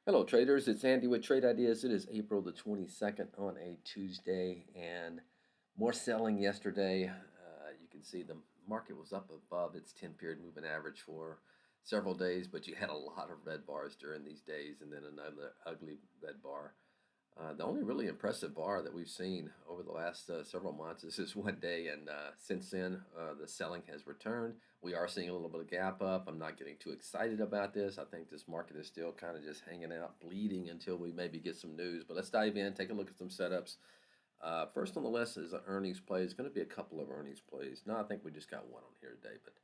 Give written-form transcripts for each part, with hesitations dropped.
Hello, traders. It's Andy with Trade Ideas. It is April the 22nd on a Tuesday, and more selling yesterday. You can see the market was up above its 10-period moving average for several days, but you had a lot of red bars during these days, and then another ugly red bar. The only really impressive bar that we've seen over the last several months is this one day, and since then, the selling has returned. We are seeing a little bit of gap up. I'm not getting too excited about this. I think this market is still kind of just hanging out, bleeding until we maybe get some news. But let's dive in, take a look at some setups. First on the list is an earnings play. It's going to be a couple of earnings plays. No, I think we just got one on here today, but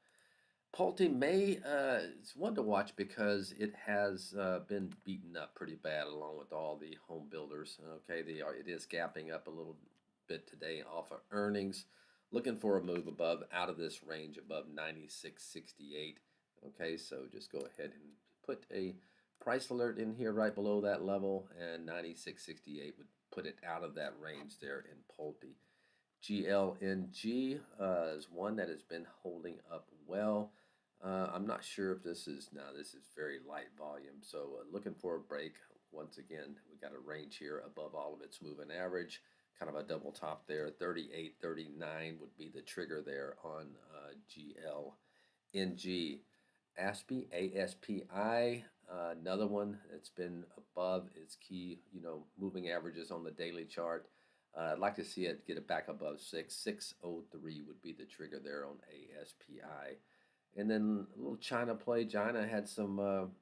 Pulte may it's one to watch because it has been beaten up pretty bad along with all the home builders. Okay, it is gapping up a little bit today off of earnings. Looking for a move above out of this range above 96.68. Okay, so just go ahead and put a price alert in here right below that level, and 96.68 would put it out of that range there in Pulte. GLNG is one that has been holding up well. I'm not sure if this is very light volume. So looking for a break. Once again, we got a range here above all of its moving average. Kind of a double top there. 38, 39 would be the trigger there on GLNG. ASPI, another one that's been above its key, moving averages on the daily chart. I'd like to see it get it back above 603 would be the trigger there on ASPI. And then a little China play. China had some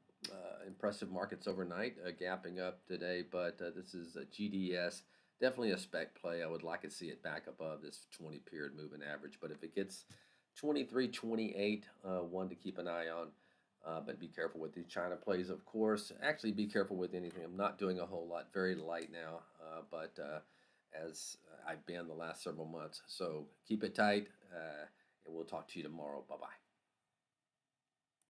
impressive markets overnight, gapping up today, but this is a GDS. Definitely a spec play. I would like to see it back above this 20-period moving average, but if it gets 23, 28, one to keep an eye on. But be careful with these China plays, of course. Actually, be careful with anything. I'm not doing a whole lot. Very light now, but as I've been the last several months. So keep it tight, and we'll talk to you tomorrow. Bye-bye.